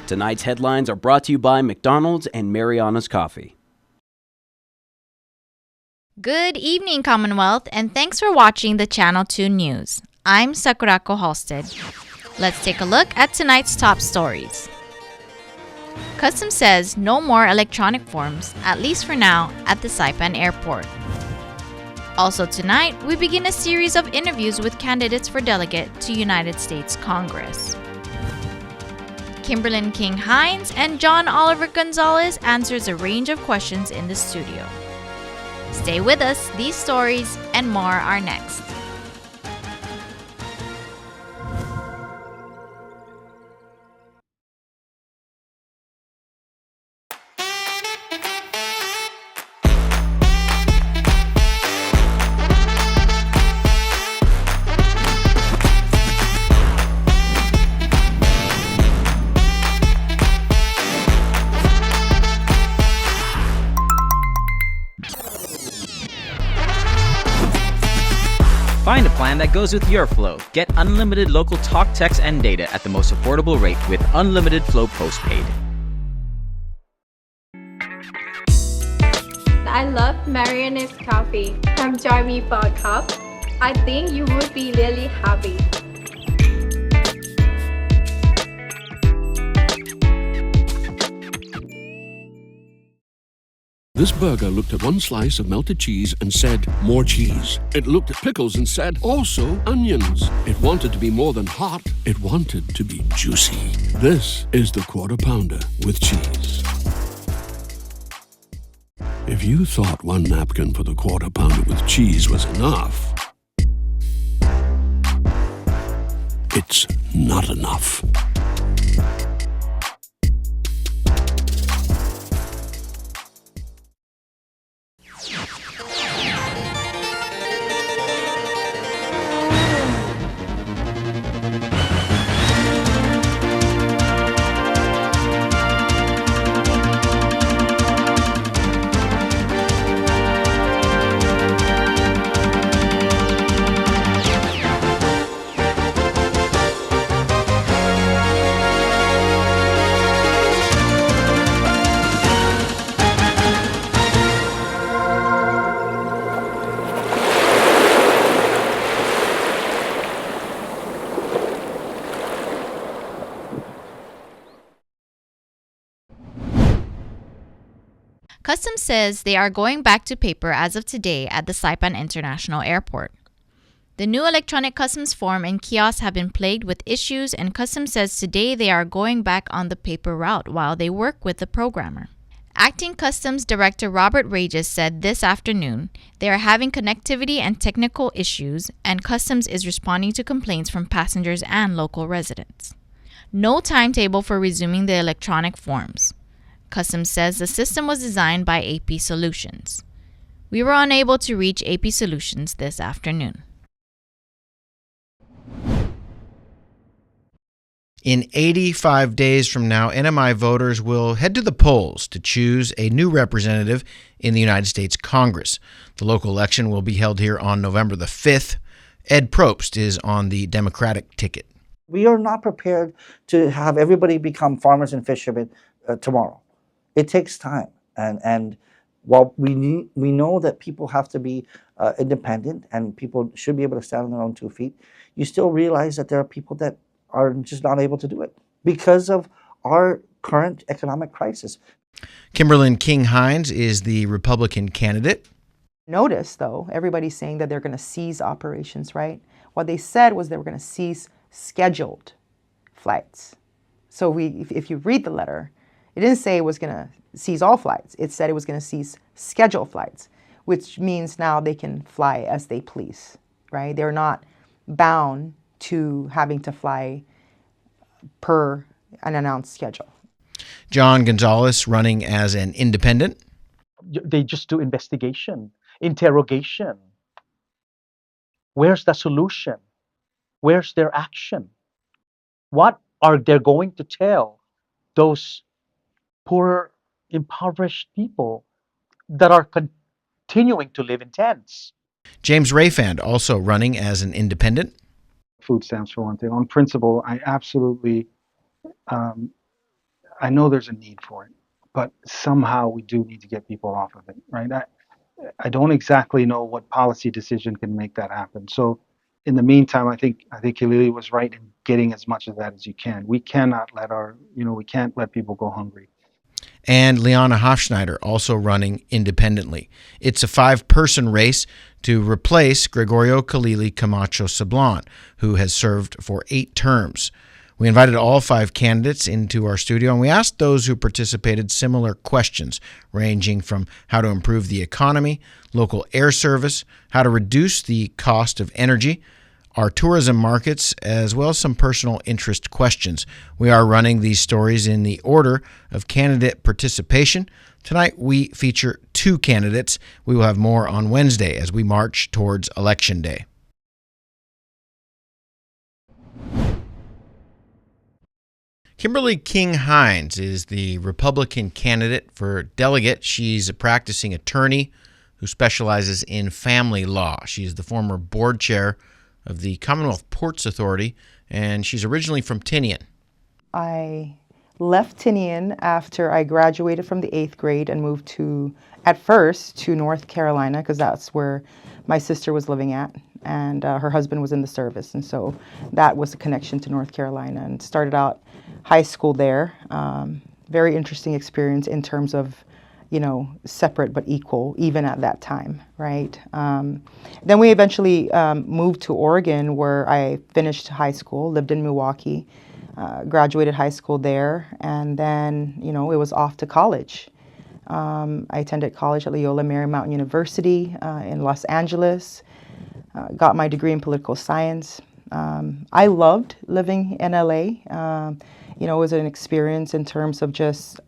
Tonight's headlines are brought to you by McDonald's and Mariana's Coffee. Good evening, Commonwealth, and thanks for watching the Channel 2 News. I'm Sakurako Halstead. Let's take a look at tonight's top stories. Customs says no more electronic forms, at least for now, at the Saipan Airport. Also tonight, we begin a series of interviews with candidates for delegate to United States Congress. Kimberly King Hines and John Oliver Gonzalez answers a range of questions in the studio. Stay with us, these stories and more are next. Find a plan that goes with your flow. Get unlimited local talk, text, and data at the most affordable rate with Unlimited Flow Postpaid. I love Mariana's Coffee. Come join me for a cup. I think you would be really happy. This burger looked at one slice of melted cheese and said, more cheese. It looked at pickles and said, also onions. It wanted to be more than hot. It wanted to be juicy. This is the Quarter Pounder with cheese. If you thought one napkin for the Quarter Pounder with cheese was enough, it's not enough. Customs says they are going back to paper as of today at the Saipan International Airport. The new electronic customs form and kiosks have been plagued with issues, and Customs says today they are going back on the paper route while they work with the programmer. Acting Customs Director Robert Regis said this afternoon they are having connectivity and technical issues, and Customs is responding to complaints from passengers and local residents. No timetable for resuming the electronic forms. Customs says the system was designed by AP Solutions. We were unable to reach AP Solutions this afternoon. In 85 days from now, NMI voters will head to the polls to choose a new representative in the United States Congress. The local election will be held here on November the 5th. Ed Probst is on the Democratic ticket. We are not prepared to have everybody become farmers and fishermen tomorrow. It takes time, and while we know that people have to be independent and people should be able to stand on their own 2 feet, you still realize that there are people that are just not able to do it because of our current economic crisis. Kimberly King Hines is the Republican candidate. Notice, though, everybody's saying that they're going to cease operations, right? What they said was they were going to cease scheduled flights. So if you read the letter, it didn't say it was going to cease all flights. It said it was going to cease scheduled flights, which means now they can fly as they please, right? They're not bound to having to fly per an announced schedule. John Gonzalez running as an independent. They just do investigation, interrogation. Where's the solution? Where's their action? What are they going to tell those poor, impoverished people that are continuing to live in tents? James Rayfand also running as an independent. Food stamps for one thing. On principle, I absolutely I know there's a need for it, but somehow we do need to get people off of it, right? I don't exactly know what policy decision can make that happen. So in the meantime, I think Hilary was right in getting as much of that as you can. We cannot let we can't let people go hungry. And Liana Hofschneider also running independently. It's a 5-person race to replace Gregorio Khalili Camacho Sablan, who has served for 8 terms. We invited all 5 candidates into our studio, and we asked those who participated similar questions, ranging from how to improve the economy, local air service, how to reduce the cost of energy, our tourism markets, as well as some personal interest questions. We are running these stories in the order of candidate participation. Tonight, we feature 2 candidates. We will have more on Wednesday as we march towards Election Day. Kimberly King Hines is the Republican candidate for delegate. She's a practicing attorney who specializes in family law. She's the former board chair of the Commonwealth Ports Authority, and she's originally from Tinian. I left Tinian after I graduated from the 8th grade and moved at first to North Carolina, because that's where my sister was living at, and her husband was in the service, and so that was a connection to North Carolina, and started out high school there. Very interesting experience in terms of separate but equal, even at that time, right? Then we eventually moved to Oregon, where I finished high school, lived in Milwaukee, graduated high school there, and then, it was off to college. I attended college at Loyola Marymount University in Los Angeles, got my degree in political science. I loved living in LA. It was an experience in terms of just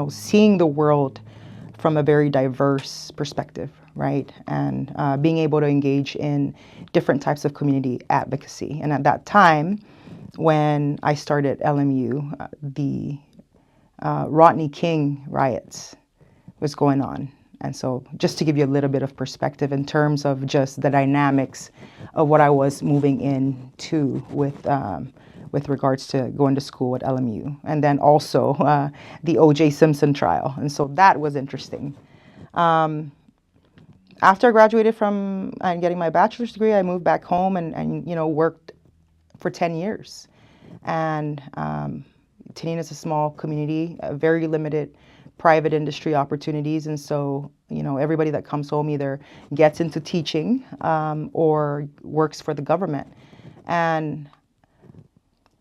seeing the world from a very diverse perspective, right? And being able to engage in different types of community advocacy. And at that time, when I started LMU, the Rodney King riots was going on. And so just to give you a little bit of perspective in terms of just the dynamics of what I was moving into with regards to going to school at LMU, and then also the O.J. Simpson trial. And so that was interesting. After I graduated from getting my bachelor's degree, I moved back home and worked for 10 years. And Tinian is a small community, very limited private industry opportunities. And so, everybody that comes home either gets into teaching or works for the government. And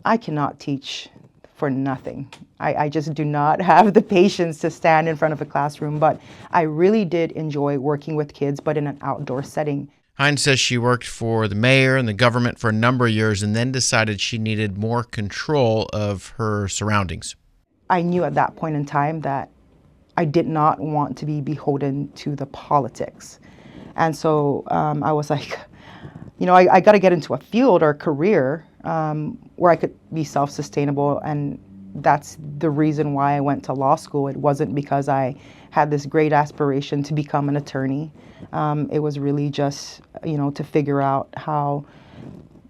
I cannot teach for nothing. I just do not have the patience to stand in front of a classroom, but I really did enjoy working with kids, but in an outdoor setting. Hines says she worked for the mayor and the government for a number of years and then decided she needed more control of her surroundings. I knew at that point in time that I did not want to be beholden to the politics. And so I was like, I got to get into a field or a career where I could be self-sustainable, and that's the reason why I went to law school. It wasn't because I had this great aspiration to become an attorney. It was really just, to figure out how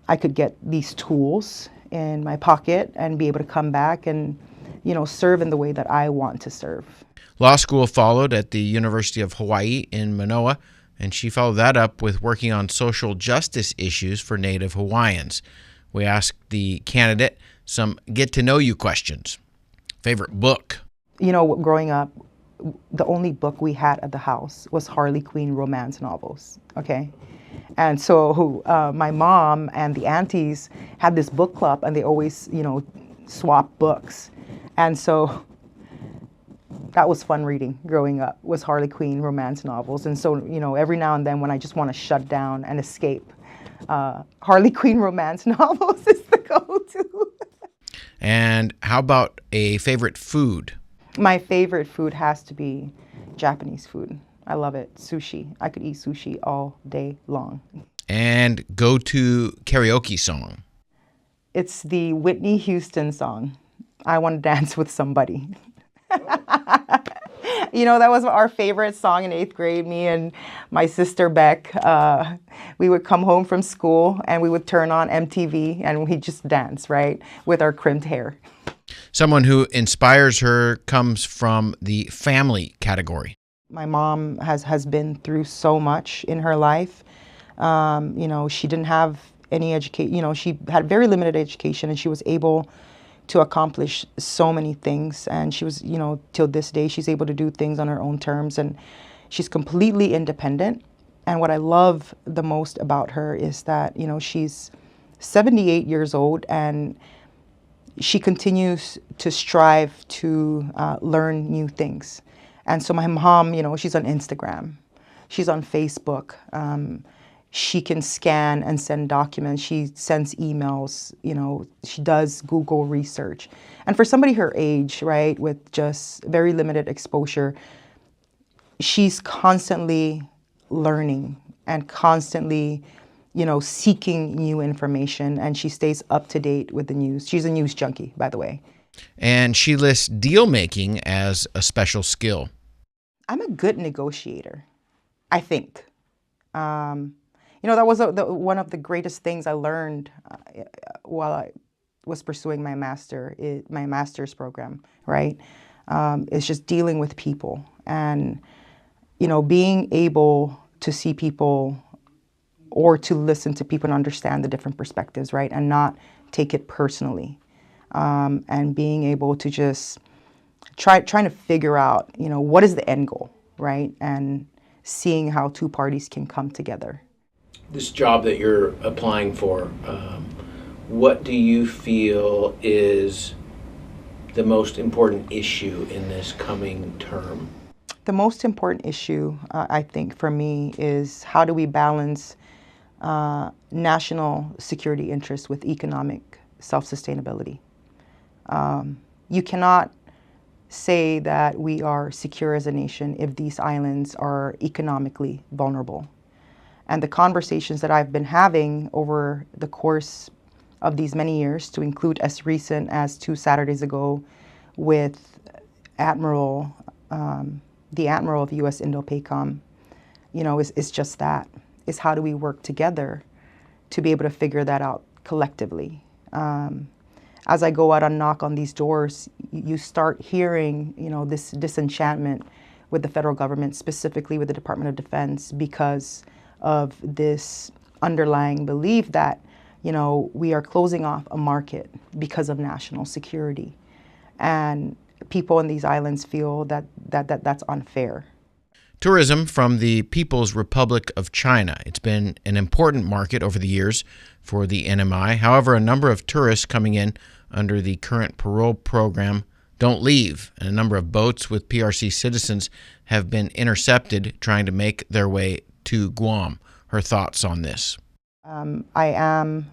I could get these tools in my pocket and be able to come back and, serve in the way that I want to serve. Law school followed at the University of Hawaii in Manoa, and she followed that up with working on social justice issues for Native Hawaiians. We asked the candidate some get-to-know-you questions. Favorite book? Growing up, the only book we had at the house was Harley Quinn romance novels, okay? And so my mom and the aunties had this book club, and they always, swap books. And so that was fun reading growing up, was Harley Quinn romance novels. And so, every now and then when I just want to shut down and escape, Harley Quinn romance novels is the go-to. And how about a favorite food? My favorite food has to be Japanese food. I love it. Sushi. I could eat sushi all day long. And go-to karaoke song? It's the Whitney Houston song, I Want to Dance with Somebody. You know, that was our favorite song in 8th grade. Me and my sister Beck, we would come home from school and we would turn on MTV and we'd just dance, right, with our crimped hair. Someone who inspires her comes from the family category. My mom has been through so much in her life. You know, she didn't have any education. You know, she had very limited education, and she was able to accomplish so many things. And she was, you know, till this day, she's able to do things on her own terms, and she's completely independent. And what I love the most about her is that, you know, she's 78 years old, and she continues to strive to learn new things. And so my mom, you know, she's on Instagram, she's on Facebook. She can scan and send documents. She sends emails, you know, she does Google research. And for somebody her age, right, with just very limited exposure, she's constantly learning and constantly, you know, seeking new information, and she stays up to date with the news. She's a news junkie, by the way. And she lists deal making as a special skill. I'm a good negotiator, I think. You know, that was one of the greatest things I learned while I was pursuing my master's program, right? It's just dealing with people and, you know, being able to see people or to listen to people and understand the different perspectives, right? And not take it personally. And being able to just trying to figure out, you know, what is the end goal, right? And seeing how two parties can come together. This job that you're applying for, what do you feel is the most important issue in this coming term? The most important issue, I think, for me is how do we balance national security interests with economic self-sustainability. You cannot say that we are secure as a nation if these islands are economically vulnerable. And the conversations that I've been having over the course of these many years, to include as recent as 2 Saturdays ago with the Admiral of U.S. Indo-PACOM, you know, is just that. Is how do we work together to be able to figure that out collectively. As I go out and knock on these doors, you start hearing, you know, this disenchantment with the federal government, specifically with the Department of Defense, because of this underlying belief that, you know, we are closing off a market because of national security. And people in these islands feel that that's unfair. Tourism from the People's Republic of China. It's been an important market over the years for the NMI. However, a number of tourists coming in under the current parole program don't leave, and a number of boats with PRC citizens have been intercepted trying to make their way to Guam. Her thoughts on this? I am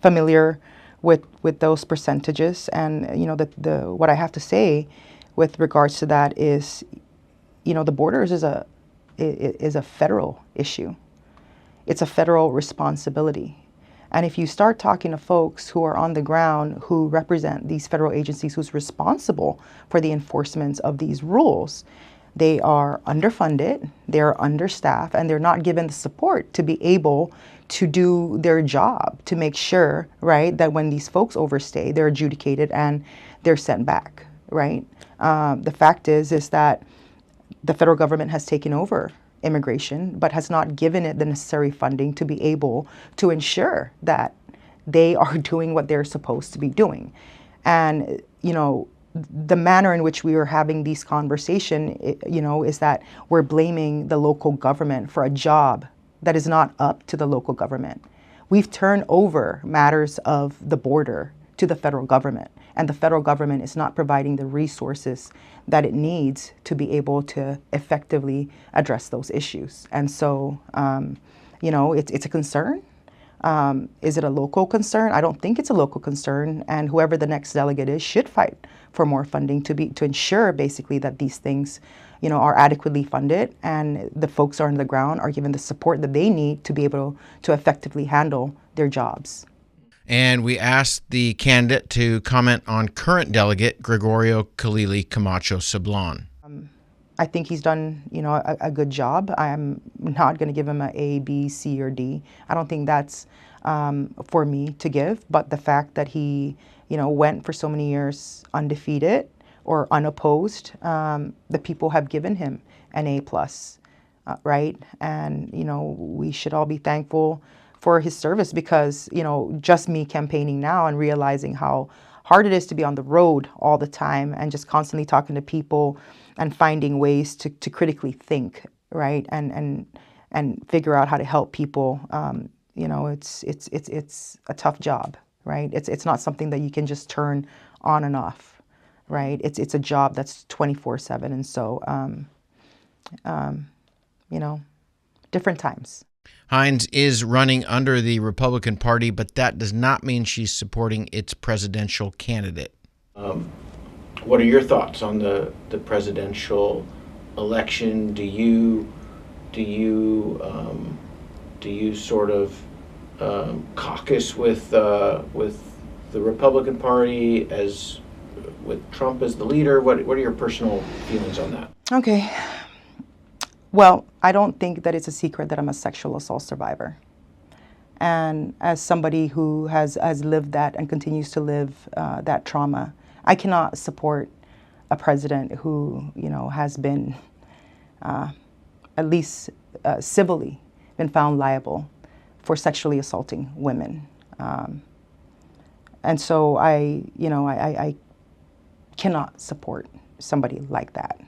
familiar with those percentages, and you know, what I have to say with regards to that is, you know, the borders is a federal issue. It's a federal responsibility. And if you start talking to folks who are on the ground, who represent these federal agencies, who's responsible for the enforcement of these rules, they are underfunded, they're understaffed, and they're not given the support to be able to do their job, to make sure, right, that when these folks overstay, they're adjudicated and they're sent back, right? The fact is that the federal government has taken over immigration, but has not given it the necessary funding to be able to ensure that they are doing what they're supposed to be doing. And, you know, the manner in which we are having these conversations, you know, is that we're blaming the local government for a job that is not up to the local government. We've turned over matters of the border to the federal government, and the federal government is not providing the resources that it needs to be able to effectively address those issues. And so, you know, it's a concern. Is it a local concern? I don't think it's a local concern, and whoever the next delegate is should fight for more funding to ensure basically that these things, you know, are adequately funded and the folks are on the ground are given the support that they need to be able to effectively handle their jobs. And we asked the candidate to comment on current delegate Gregorio Khalili Camacho Sablan. I think he's done, a good job. I'm not going to give him an A, B, C, or D. I don't think that's for me to give. But the fact that he, went for so many years undefeated or unopposed, the people have given him an A+, right? And, we should all be thankful for his service because, just me campaigning now and realizing how hard it is to be on the road all the time and just constantly talking to people and finding ways to critically think, right? And figure out how to help people. It's a tough job, right? It's not something that you can just turn on and off, right? It's a job that's 24/7. And so, different times. Hines is running under the Republican Party, but that does not mean she's supporting its presidential candidate. What are your thoughts on the presidential election? Do you sort of caucus with the Republican Party as with Trump as the leader? What are your personal feelings on that? Okay. Well, I don't think that it's a secret that I'm a sexual assault survivor. And as somebody who has lived that and continues to live that trauma, I cannot support a president who, has been at least civilly been found liable for sexually assaulting women. And so I cannot support somebody like that.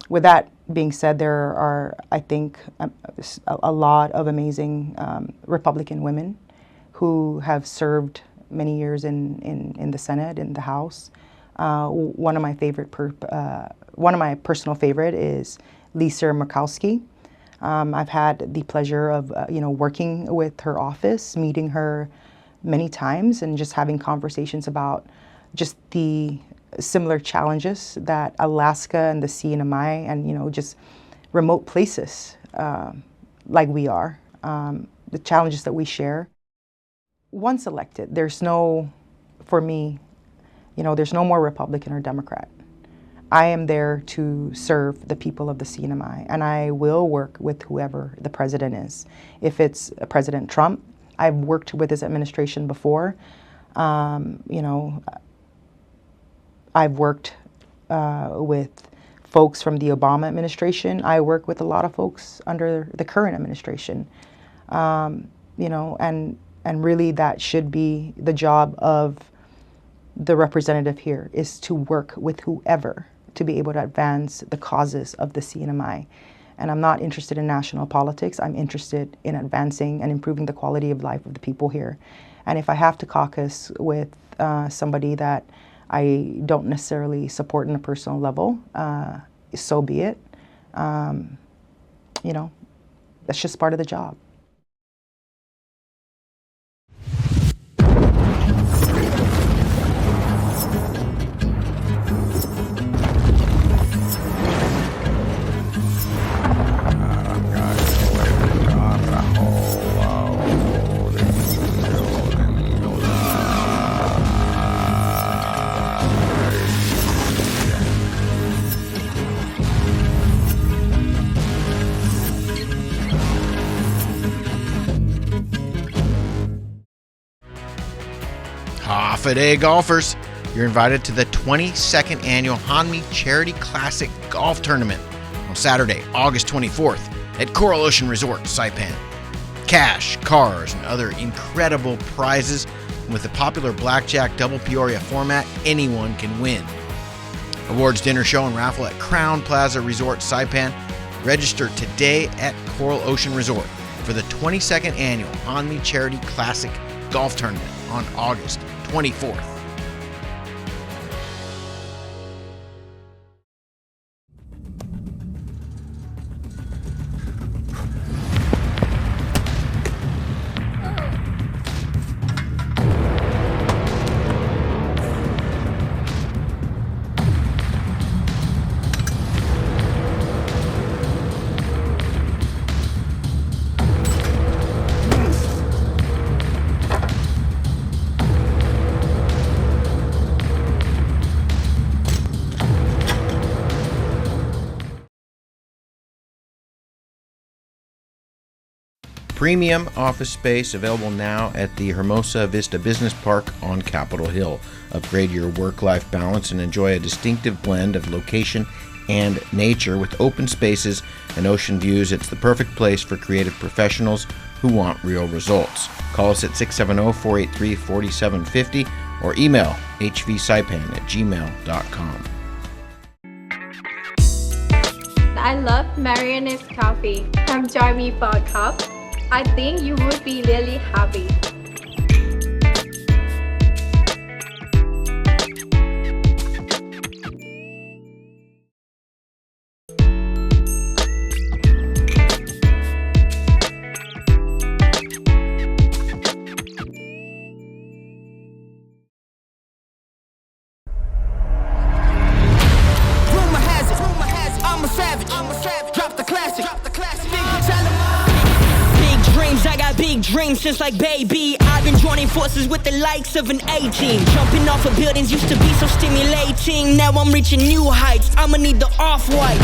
With that being said, there are, I think, a lot of amazing Republican women who have served many years in the Senate, in the House. One of my personal favorite is Lisa Murkowski. I've had the pleasure of working with her office, meeting her many times, and just having conversations about just the similar challenges that Alaska and the CNMI and just remote places like we are, the challenges that we share. Once elected, there's no more Republican or Democrat. I am there to serve the people of the CNMI, and I will work with whoever the president is. If it's President Trump, I've worked with his administration before. I've worked with folks from the Obama administration. I work with a lot of folks under the current administration. And really that should be the job of the representative here, is to work with whoever to be able to advance the causes of the CNMI. And I'm not interested in national politics. I'm interested in advancing and improving the quality of life of the people here. And if I have to caucus with somebody that I don't necessarily support on a personal level, so be it. That's just part of the job. Half-a-day golfers, you're invited to the 22nd annual Hanmi Charity Classic Golf Tournament on Saturday, August 24th at Coral Ocean Resort, Saipan. Cash, cars, and other incredible prizes. And with the popular Blackjack Double Peoria format, anyone can win. Awards dinner show and raffle at Crown Plaza Resort, Saipan. Register today at Coral Ocean Resort for the 22nd annual Hanmi Charity Classic Golf Tournament on August 24th. premium office space available now at the Hermosa Vista Business Park on Capitol Hill. Upgrade your work-life balance and enjoy a distinctive blend of location and nature with open spaces and ocean views. It's the perfect place for creative professionals who want real results. Call us at 670-483-4750 or email hvsaipan@gmail.com. I love Marianne's coffee. Come join me for a cup. I think you would be really happy. Dreams since like baby, I've been joining forces with the likes of an A-team. Jumping off of buildings used to be so stimulating. Now I'm reaching new heights, I'ma need the off-whites.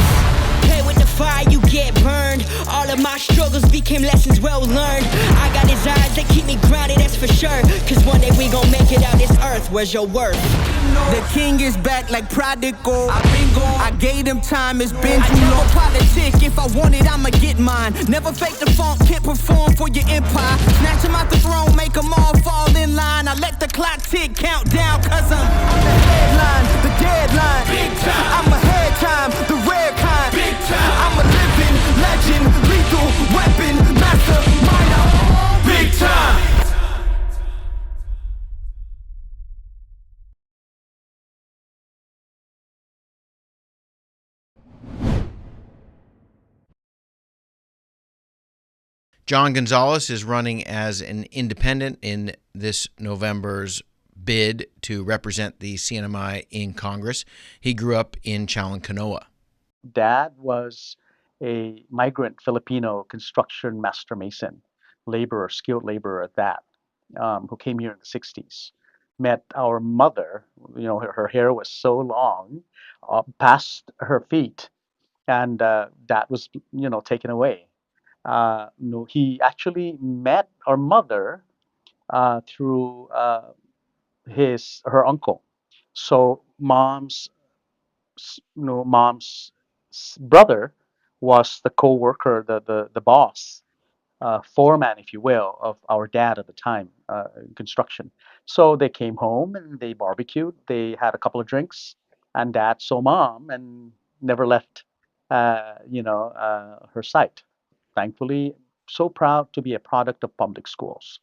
Play with the fire, you get burned. All of my struggles became lessons well learned. I got desires that keep me grounded, that's for sure. Cause one day we gon' make it out this earth, where's your worth? The king is back like prodigal. I've been gone, I gave him time, it's been too long. Politic, if I want it, I'ma get mine. Never fake the funk, can't perform for your empire. Snatch him out the throne, make them all fall in line. I let the clock tick, count down, cause I'm the headline, the deadline. Big time. I'm ahead time, the rare kind. Big time. I'm a living legend, lethal weapon, mastermind. Big time. John Gonzalez is running as an independent in this November's bid to represent the CNMI in Congress. He grew up in Chalancanoa. Dad was a migrant Filipino construction master mason, laborer, skilled laborer at that, who came here in the 60s. Met our mother, her hair was so long, past her feet, and that was, taken away. No, he actually met our mother through her uncle. So mom's brother was the co-worker, the boss, foreman, if you will, of our dad at the time, in construction. So they came home and they barbecued. They had a couple of drinks, and Dad saw Mom and never left, her sight. Thankfully, so proud to be a product of public schools.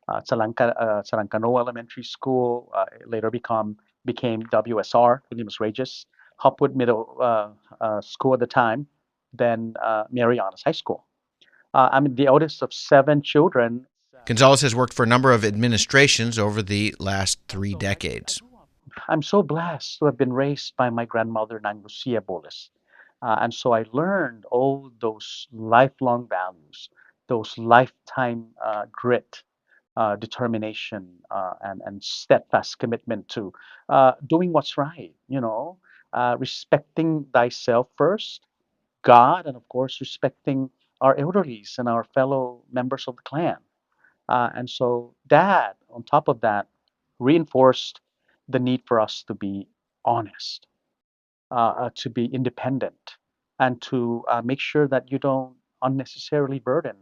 Salancano Elementary School later became WSR, Williams Regis, Hopwood Middle School at the time, then Marianas High School. I'm the oldest of 7 children. Gonzalez has worked for a number of administrations over the last 3 decades. I'm so blessed to have been raised by my grandmother, Nang Lucia Boles. And so I learned all those lifelong values, those lifetime grit, determination, and steadfast commitment to doing what's right, respecting thyself first, God, and of course, respecting our elderlies and our fellow members of the clan. And so, Dad, on top of that, reinforced the need for us to be honest, to be independent, and to make sure that you don't unnecessarily burden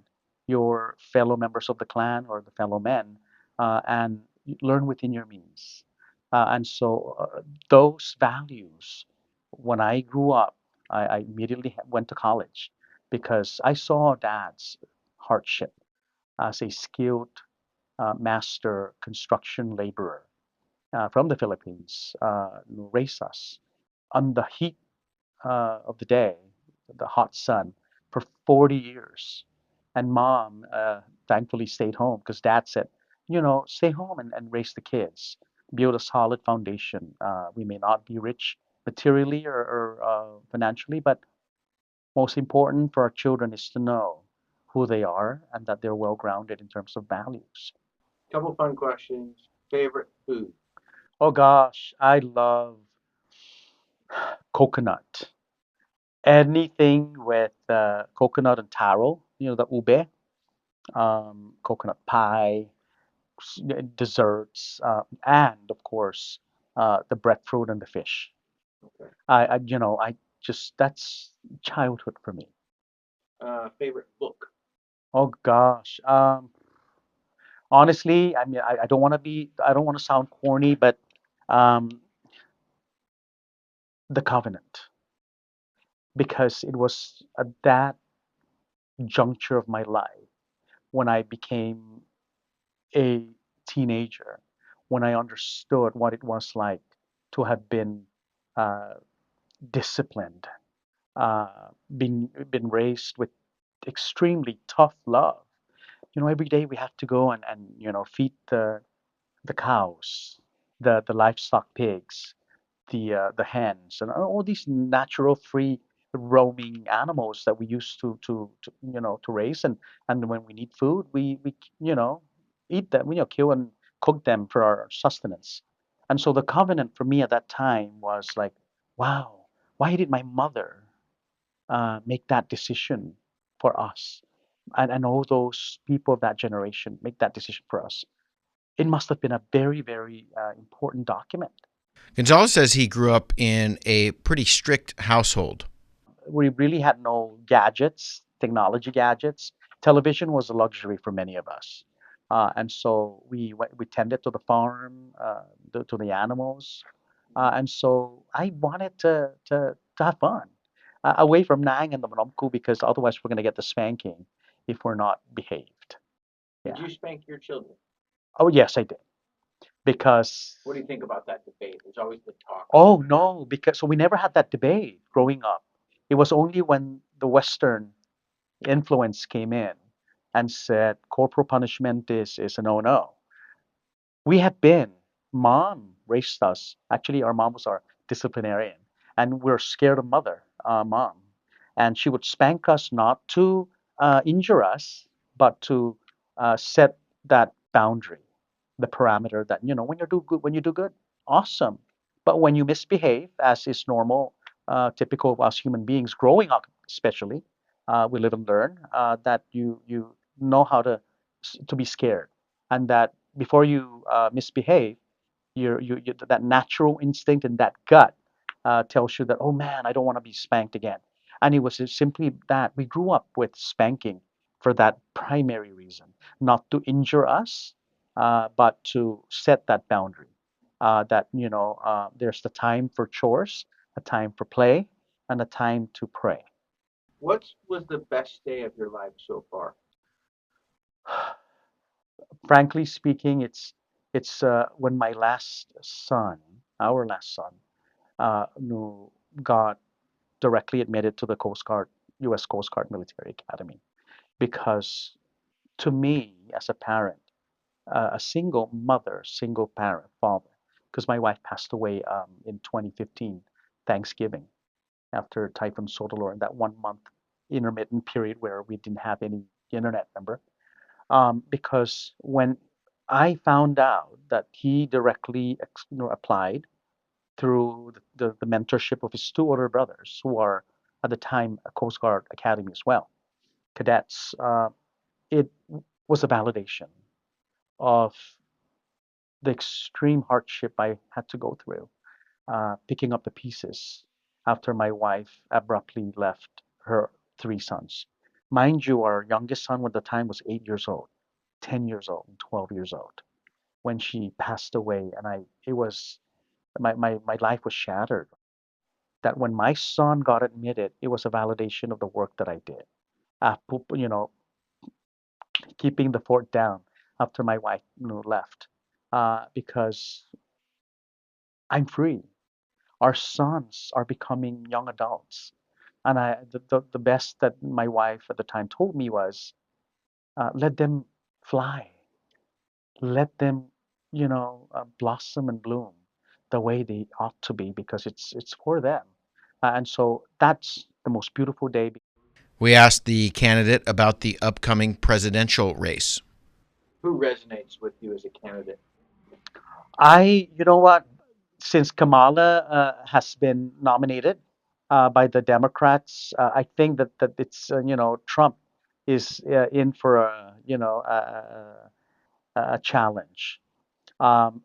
your fellow members of the clan or the fellow men, and learn within your means. And so, those values, when I grew up, I immediately went to college because I saw Dad's hardship as a skilled master construction laborer from the Philippines, raised us on the heat of the day, the hot sun, for 40 years. And Mom thankfully stayed home because Dad said, stay home and raise the kids, build a solid foundation. We may not be rich materially or financially, but most important for our children is to know who they are and that they're well grounded in terms of values. Couple fun questions. Favorite food? Oh gosh, I love coconut. Anything with coconut and taro, the ube, coconut pie, desserts, and of course, the breadfruit and the fish. Okay. I just that's childhood for me. Favorite book? Oh gosh. Honestly, I mean, I don't want to sound corny, but um, The Covenant, because it was at that juncture of my life when I became a teenager, when I understood what it was like to have been uh, disciplined, been raised with extremely tough love. Every day we have to go and feed the cows, the livestock pigs, the hens, and all these natural free roaming animals that we used to raise, and when we need food, we eat them, kill and cook them for our sustenance. And so the covenant for me at that time was like, wow, why did my mother make that decision for us? And all those people of that generation make that decision for us. It must have been a very, very important document. Gonzalez says he grew up in a pretty strict household. We really had no gadgets, technology gadgets. Television was a luxury for many of us. And so we tended to the farm, to the animals. And so I wanted to have fun away from Nang and the Manomku, because otherwise we're going to get the spanking if we're not behaved. Did you spank your children? Oh, yes, I did. Because What do you think about that debate? There's always the talk. Oh no, because so we never had that debate growing up. It was only when the Western influence came in and said corporal punishment is a no-no. We have been, mom raised us. Actually, our mom was our disciplinarian, and we're scared of mom. And she would spank us not to injure us, but to set that boundary, the parameter that, when you do good, awesome. But when you misbehave, as is normal, typical of us human beings growing up, especially, we live and learn that you know how to be scared, and that before you misbehave, that natural instinct and that gut tells you that, oh man, I don't want to be spanked again. And it was simply that we grew up with spanking for that primary reason, not to injure us, but to set that boundary. That there's the time for chores, a time for play, and a time to pray. What was the best day of your life so far? Frankly speaking, it's when my last son, our last son, who got directly admitted to the Coast Guard, U.S. Coast Guard Military Academy, because to me, as a parent, a single mother, single parent, father, because my wife passed away in 2015, Thanksgiving, after Typhoon Sodalor, in that 1 month intermittent period where we didn't have any internet, remember? Because when I found out that he directly applied through the mentorship of his two older brothers, who are at the time a Coast Guard Academy as well, cadets, it was a validation of the extreme hardship I had to go through, picking up the pieces after my wife abruptly left her three sons. Mind you, our youngest son at the time was 8 years old, 10 years old, and 12 years old when she passed away. And it was, my life was shattered. That when my son got admitted, it was a validation of the work that I did. You know, keeping the fort down after my wife left, because I'm free. Our sons are becoming young adults. And the best that my wife at the time told me was, let them fly, let them, blossom and bloom the way they ought to be, because it's for them. And so that's the most beautiful day. We asked the candidate about the upcoming presidential race. Who resonates with you as a candidate? You know what? Since Kamala has been nominated by the Democrats, I think that it's Trump is in for a challenge. Um,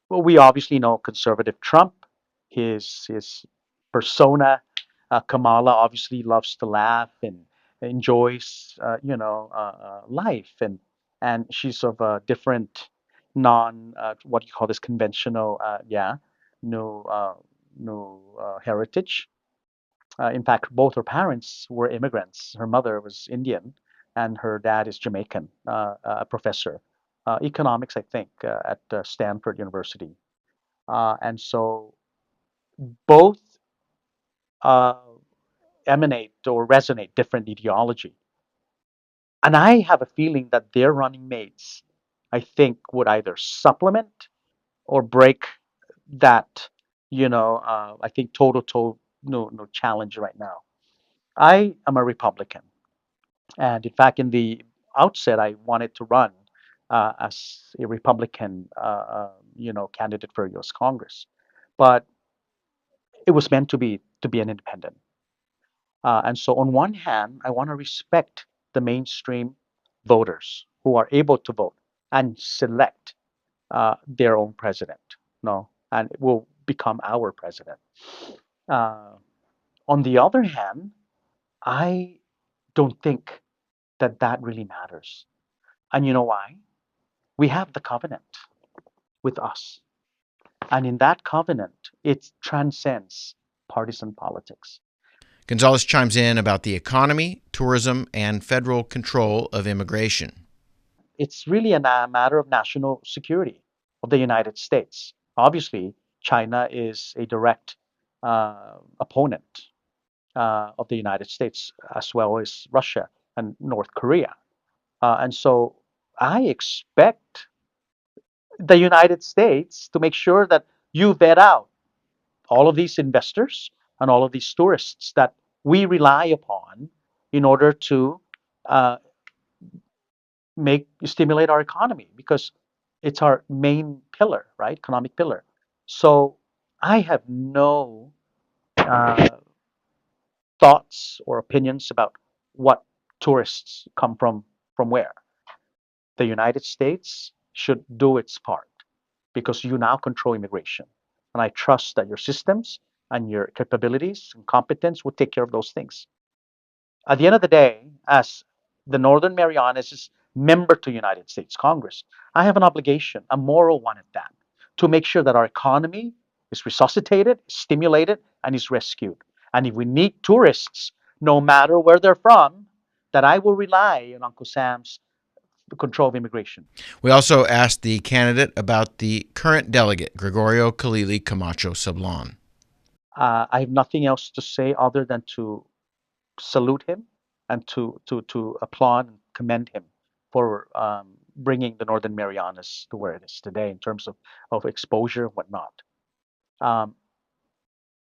well, we obviously know conservative Trump, his persona. Kamala obviously loves to laugh and enjoys life, and she's of a different non what you call this conventional no heritage. In fact, both her parents were immigrants. Her mother was Indian, and her dad is Jamaican, a professor, economics, I think, at Stanford University. And so both uh, emanate or resonate different ideology. And I have a feeling that their running mates, I think, would either supplement or break that, I think, toe-to-toe no challenge right now. I am a Republican. And in fact, in the outset, I wanted to run as a Republican, candidate for U.S. Congress, but it was meant to be an independent. And so, on one hand, I want to respect the mainstream voters who are able to vote and select their own president. No, and it will become our president. Uh, on the other hand, I don't think that really matters. And you know why? We have the covenant with us. And in that covenant, it transcends partisan politics. Gonzalez chimes in about the economy, tourism, and federal control of immigration. It's really a matter of national security of the United States. Obviously, China is a direct opponent of the United States, as well as Russia and North Korea. And so I expect the United States to make sure that you vet out all of these investors and all of these tourists that we rely upon in order to uh, stimulate our economy, because it's our main pillar, right? Economic pillar. So I have no uh, thoughts or opinions about what tourists come from where. The United States should do its part because you now control immigration. And I trust that your systems and your capabilities and competence will take care of those things. At the end of the day, as the Northern Marianas' member to United States Congress, I have an obligation, a moral one at that, to make sure that our economy is resuscitated, stimulated, and is rescued. And if we need tourists, no matter where they're from, that I will rely on Uncle Sam's control of immigration. We also asked the candidate about the current delegate, Gregorio Khalili Camacho Sablan. I have nothing else to say other than to salute him and to applaud and commend him for bringing the Northern Marianas to where it is today in terms of exposure and whatnot.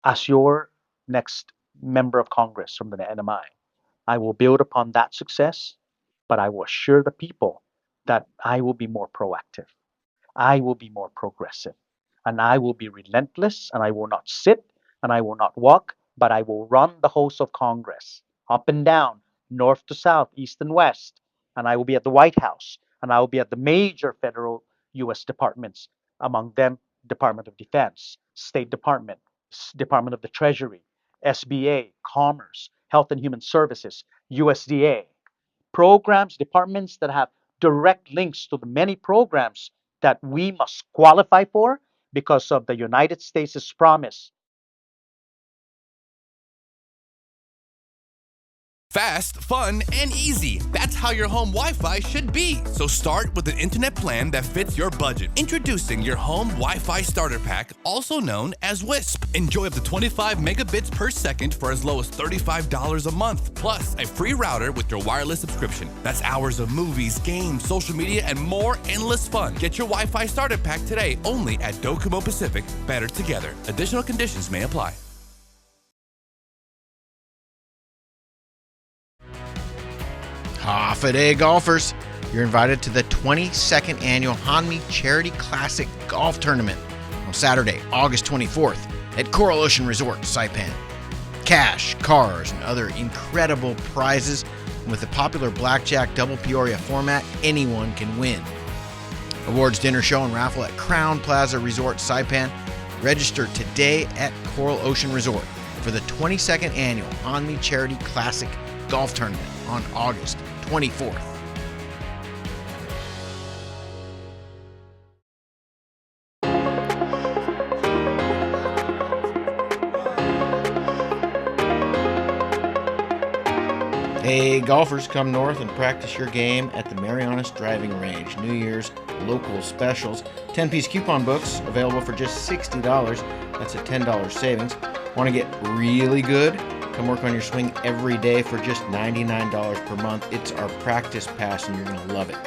As your next member of Congress from the NMI, I will build upon that success, but I will assure the people that I will be more proactive. I will be more progressive, and I will be relentless, and I will not sit, and I will not walk, but I will run the halls of Congress, up and down, north to south, east and west, and I will be at the White House, and I will be at the major federal U.S. departments, among them Department of Defense, State Department, Department of the Treasury, SBA, Commerce, Health and Human Services, USDA, programs, departments that have direct links to the many programs that we must qualify for because of the United States' promise. Fast, fun, and easy. That's how your home Wi-Fi should be. So start with an internet plan that fits your budget. Introducing your home Wi-Fi starter pack, also known as WISP. Enjoy up to 25 megabits per second for as low as $35 a month. Plus, a free router with your wireless subscription. That's hours of movies, games, social media, and more endless fun. Get your Wi-Fi starter pack today only at Docomo Pacific. Better together. Additional conditions may apply. Hafa-day golfers, you're invited to the 22nd annual Hanmi Charity Classic Golf Tournament on Saturday, August 24th at Coral Ocean Resort, Saipan. Cash, cars, and other incredible prizes And with the popular Blackjack Double Peoria format, anyone can win. Awards dinner show and raffle at Crown Plaza Resort Saipan. Register today at Coral Ocean Resort for the 22nd annual Hanmi Charity Classic Golf Tournament on August 24th. Hey, golfers, come north and practice your game at the Marianas Driving Range. New Year's local specials. 10-piece coupon books available for just $60. That's a $10 savings. Want to get really good? Come work on your swing every day for just $99 per month. It's our practice pass and you're going to love it.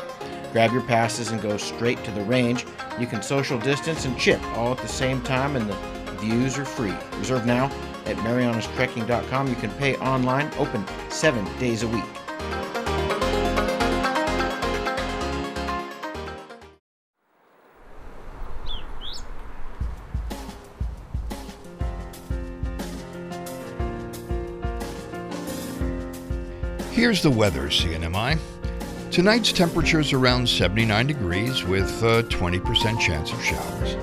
Grab your passes and go straight to the range. You can social distance and chip all at the same time, and the views are free. Reserve now at marianastrekking.com. You can pay online, open 7 days a week. Here's the weather, CNMI. Tonight's temperature is around 79 degrees with a 20% chance of showers.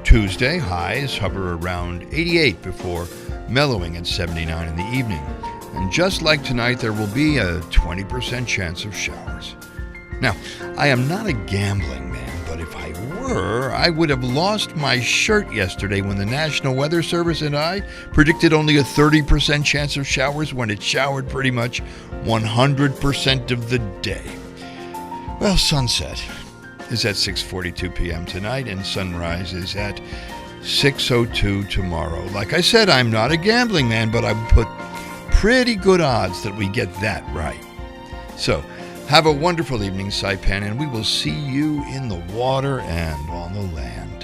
Tuesday, highs hover around 88 before mellowing at 79 in the evening. And just like tonight, there will be a 20% chance of showers. Now, I am not a gambling man, but if I were, I would have lost my shirt yesterday when the National Weather Service and I predicted only a 30% chance of showers when it showered pretty much 100% of the day. Well, sunset is at 6:42 p.m. tonight, and sunrise is at 6:02 tomorrow. Like I said, I'm not a gambling man, but I would put pretty good odds that we get that right. So, have a wonderful evening, Saipan, and we will see you in the water and on the land.